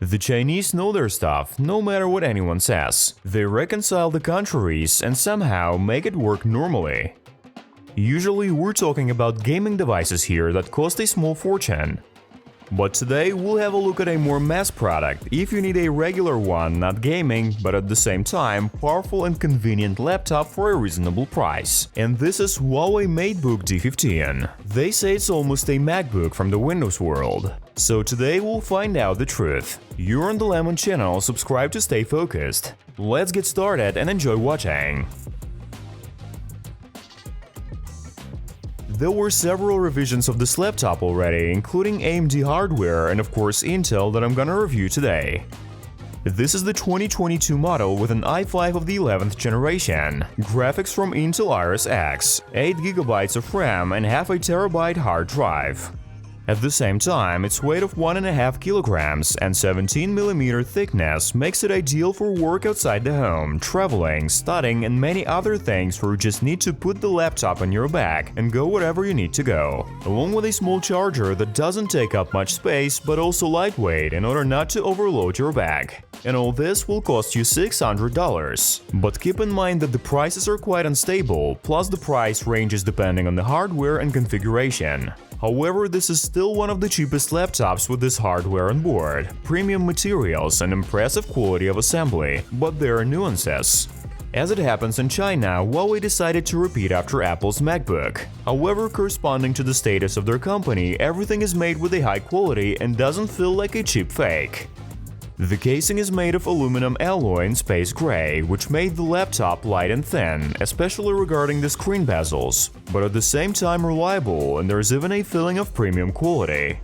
The Chinese know their stuff, no matter what anyone says. They reconcile the countries and somehow make it work normally. Usually we're talking about gaming devices here that cost a small fortune. But today we'll have a look at a more mass product if you need a regular one, not gaming, but at the same time powerful and convenient laptop for a reasonable price. And this is HUAWEI MateBook D15. They say it's almost a MacBook from the Windows world. So today we'll find out the truth. You're on the Lemon channel, subscribe to stay focused. Let's get started and enjoy watching. There were several revisions of this laptop already, including AMD hardware and of course Intel that I'm gonna review today. This is the 2022 model with an i5 of the 11th generation, graphics from Intel Iris X, 8GB of RAM and half a terabyte hard drive. At the same time, its weight of 1.5 kilograms and 17mm thickness makes it ideal for work outside the home, traveling, studying and many other things where you just need to put the laptop on your back and go wherever you need to go, along with a small charger that doesn't take up much space but also lightweight in order not to overload your bag. And all this will cost you $600. But keep in mind that the prices are quite unstable, plus the price ranges depending on the hardware and configuration. However, this is still one of the cheapest laptops with this hardware on board, premium materials and impressive quality of assembly, but there are nuances. As it happens in China, HUAWEI decided to repeat after Apple's MacBook. However, corresponding to the status of their company, everything is made with a high quality and doesn't feel like a cheap fake. The casing is made of aluminum alloy in space gray, which made the laptop light and thin, especially regarding the screen bezels, but at the same time reliable, and there's even a feeling of premium quality.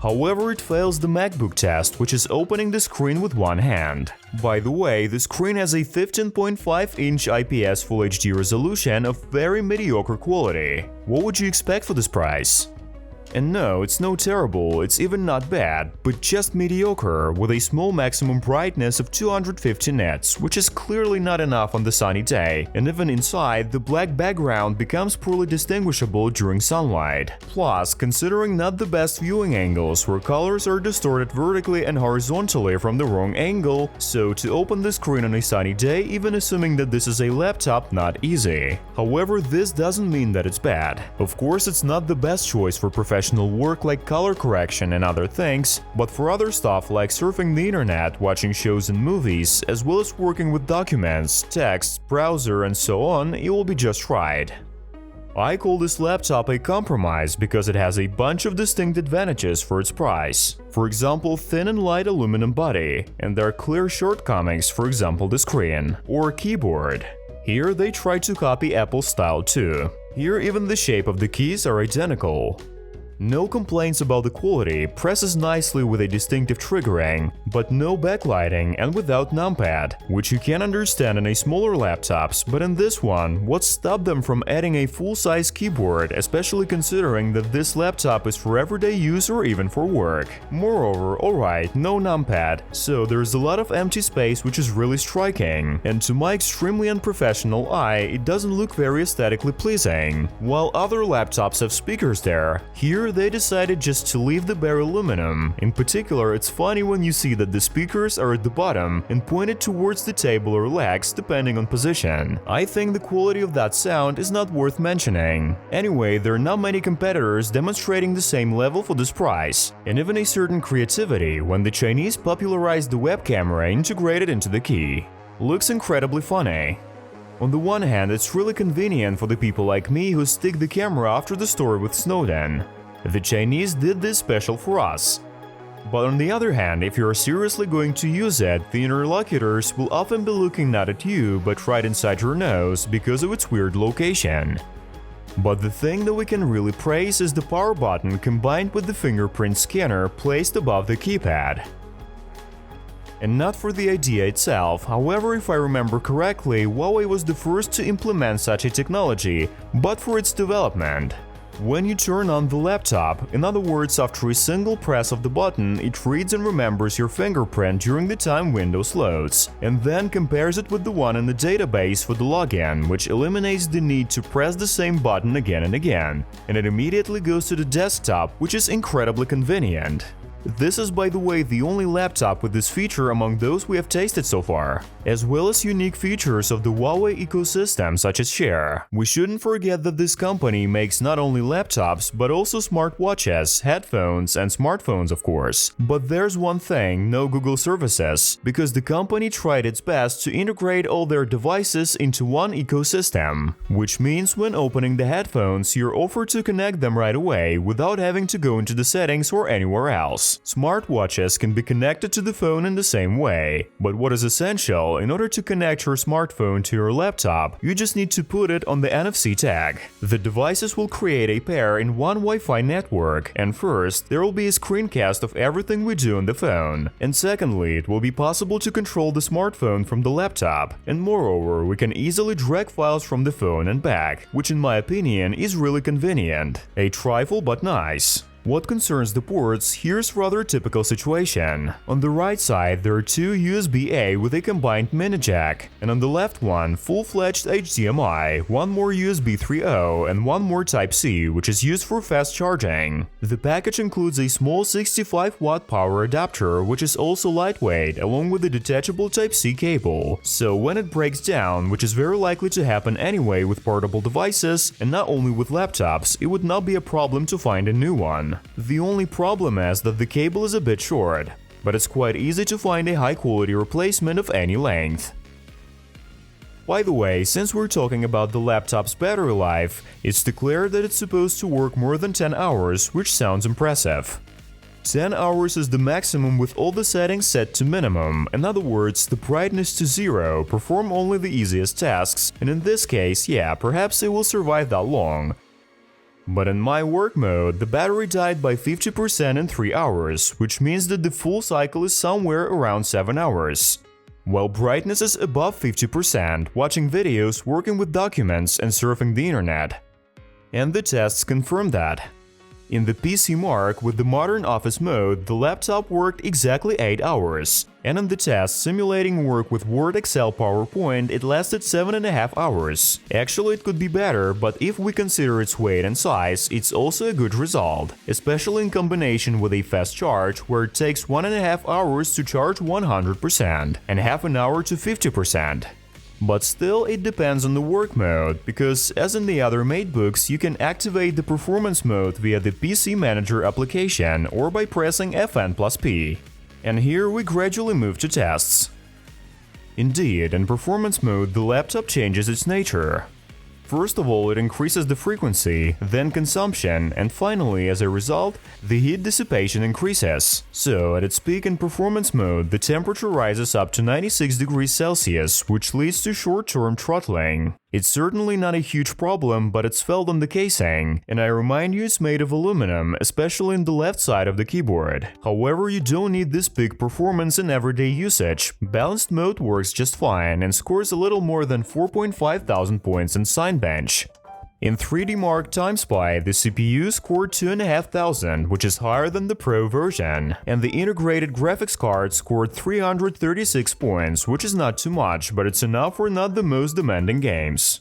However, it fails the MacBook test, which is opening the screen with one hand. By the way, the screen has a 15.5-inch IPS Full HD resolution of very mediocre quality. What would you expect for this price? And no, it's no terrible, it's even not bad, but just mediocre, with a small maximum brightness of 250 nits, which is clearly not enough on the sunny day, and even inside, the black background becomes poorly distinguishable during sunlight. Plus, considering not the best viewing angles where colors are distorted vertically and horizontally from the wrong angle, so to open the screen on a sunny day, even assuming that this is a laptop, not easy. However, this doesn't mean that it's bad. Of course, it's not the best choice for professional work like color correction and other things, but for other stuff like surfing the internet, watching shows and movies, as well as working with documents, text, browser and so on, it will be just right. I call this laptop a compromise because it has a bunch of distinct advantages for its price. For example, thin and light aluminum body, and there are clear shortcomings, for example the screen, or keyboard. Here they try to copy Apple's style too. Here even the shape of the keys are identical. No complaints about the quality, presses nicely with a distinctive triggering, but no backlighting and without numpad, which you can understand in a smaller laptops, but in this one, what stopped them from adding a full-size keyboard, especially considering that this laptop is for everyday use or even for work. Moreover, alright, no numpad, so there's a lot of empty space which is really striking, and to my extremely unprofessional eye, it doesn't look very aesthetically pleasing. While other laptops have speakers there, here they decided just to leave the bare aluminum. In particular, it's funny when you see that the speakers are at the bottom and pointed towards the table or legs depending on position. I think the quality of that sound is not worth mentioning. Anyway, there are not many competitors demonstrating the same level for this price, and even a certain creativity when the Chinese popularized the web camera integrated into the key. Looks incredibly funny. On the one hand, it's really convenient for the people like me who stick the camera after the story with Snowden. The Chinese did this special for us. But on the other hand, if you are seriously going to use it, the interlocutors will often be looking not at you, but right inside your nose because of its weird location. But the thing that we can really praise is the power button combined with the fingerprint scanner placed above the keypad. And not for the idea itself, however, if I remember correctly, HUAWEI was the first to implement such a technology, but for its development. When you turn on the laptop, in other words, after a single press of the button, it reads and remembers your fingerprint during the time Windows loads, and then compares it with the one in the database for the login, which eliminates the need to press the same button again and again, and it immediately goes to the desktop, which is incredibly convenient. This is, by the way, the only laptop with this feature among those we have tasted so far, as well as unique features of the Huawei ecosystem such as Share. We shouldn't forget that this company makes not only laptops but also smartwatches, headphones, and smartphones, of course. But there's one thing: no Google services, because the company tried its best to integrate all their devices into one ecosystem, which means when opening the headphones, you're offered to connect them right away without having to go into the settings or anywhere else. Smartwatches can be connected to the phone in the same way, but what is essential, in order to connect your smartphone to your laptop, you just need to put it on the NFC tag. The devices will create a pair in one Wi-Fi network, and first, there will be a screencast of everything we do on the phone, and secondly, it will be possible to control the smartphone from the laptop, and moreover, we can easily drag files from the phone and back, which in my opinion is really convenient. A trifle but nice. What concerns the ports, here's rather a typical situation. On the right side there are two USB-A with a combined mini jack, and on the left one full-fledged HDMI, one more USB 3.0 and one more Type-C, which is used for fast charging. The package includes a small 65-watt power adapter, which is also lightweight, along with a detachable Type-C cable. So when it breaks down, which is very likely to happen anyway with portable devices, and not only with laptops, it would not be a problem to find a new one. The only problem is that the cable is a bit short, but it's quite easy to find a high-quality replacement of any length. By the way, since we're talking about the laptop's battery life, it's declared that it's supposed to work more than 10 hours, which sounds impressive. 10 hours is the maximum with all the settings set to minimum. In other words, the brightness to 0, perform only the easiest tasks, and in this case, yeah, perhaps it will survive that long. But in my work mode, the battery died by 50% in 3 hours, which means that the full cycle is somewhere around 7 hours. While brightness is above 50%, watching videos, working with documents, and surfing the internet. And the tests confirm that. In the PC Mark with the modern office mode, the laptop worked exactly 8 hours, and in the test simulating work with Word, Excel, PowerPoint, it lasted 7.5 hours. Actually, it could be better, but if we consider its weight and size, it's also a good result, especially in combination with a fast charge, where it takes 1.5 hours to charge 100% and half an hour to 50%. But still, it depends on the work mode, because as in the other MateBooks, you can activate the performance mode via the PC Manager application or by pressing Fn+P. And here we gradually move to tests. Indeed, in performance mode, the laptop changes its nature. First of all, it increases the frequency, then consumption, and finally, as a result, the heat dissipation increases. So, at its peak in performance mode, the temperature rises up to 96 degrees Celsius, which leads to short-term throttling. It's certainly not a huge problem, but it's felt on the casing, and I remind you it's made of aluminum, especially in the left side of the keyboard. However, you don't need this big performance in everyday usage. Balanced mode works just fine and scores a little more than 4,500 points in Cinebench. In 3D Mark TimeSpy, the CPU scored 2,500, which is higher than the Pro version, and the integrated graphics card scored 336 points, which is not too much, but it's enough for not the most demanding games.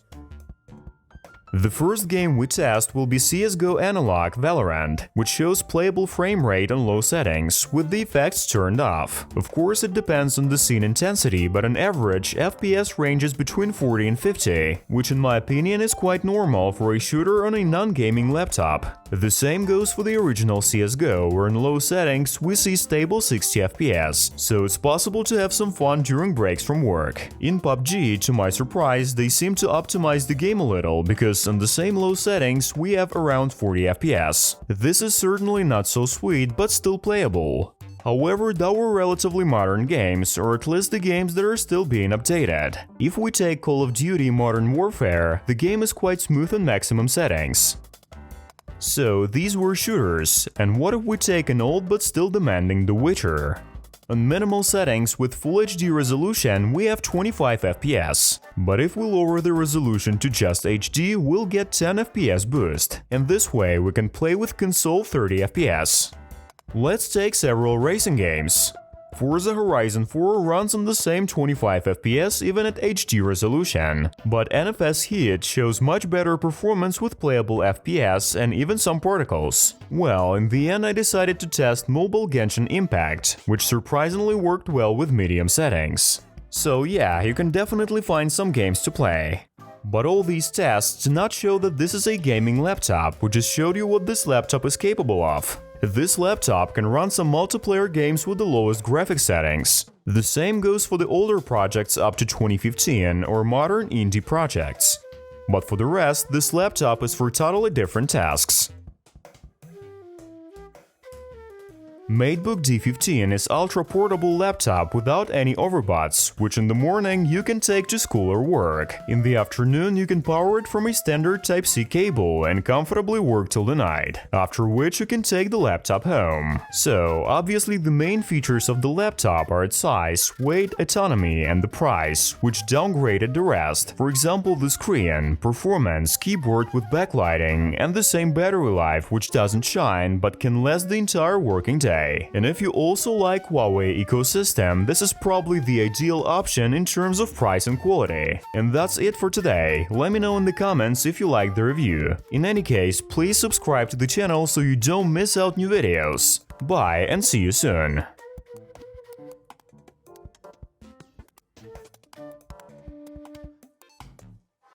The first game we test will be CSGO Analog Valorant, which shows playable frame rate on low settings, with the effects turned off. Of course, it depends on the scene intensity, but on average, FPS ranges between 40 and 50, which in my opinion is quite normal for a shooter on a non-gaming laptop. The same goes for the original CSGO, where in low settings we see stable 60 FPS, so it's possible to have some fun during breaks from work. In PUBG, to my surprise, they seem to optimize the game a little, because on the same low settings we have around 40 FPS. This is certainly not so sweet, but still playable. However, those were relatively modern games, or at least the games that are still being updated. If we take Call of Duty Modern Warfare, the game is quite smooth on maximum settings. So these were shooters, and what if we take an old but still demanding The Witcher? On minimal settings with Full HD resolution we have 25 FPS, but if we lower the resolution to just HD we'll get 10 FPS boost, and this way we can play with console 30 FPS. Let's take several racing games. Forza Horizon 4 runs on the same 25 FPS even at HD resolution, but NFS Heat shows much better performance with playable FPS and even some particles. Well, in the end I decided to test mobile Genshin Impact, which surprisingly worked well with medium settings. So yeah, you can definitely find some games to play. But all these tests do not show that this is a gaming laptop, we just showed you what this laptop is capable of. This laptop can run some multiplayer games with the lowest graphics settings. The same goes for the older projects up to 2015 or modern indie projects. But for the rest, this laptop is for totally different tasks. MateBook D15 is ultra-portable laptop without any overbuds, which in the morning you can take to school or work. In the afternoon you can power it from a standard Type-C cable and comfortably work till the night, after which you can take the laptop home. So, obviously the main features of the laptop are its size, weight, autonomy and the price, which downgraded the rest. For example, the screen, performance, keyboard with backlighting, and the same battery life, which doesn't shine but can last the entire working day. And if you also like Huawei ecosystem, this is probably the ideal option in terms of price and quality. And that's it for today. Let me know in the comments if you liked the review. In any case, please subscribe to the channel so you don't miss out new videos. Bye and see you soon.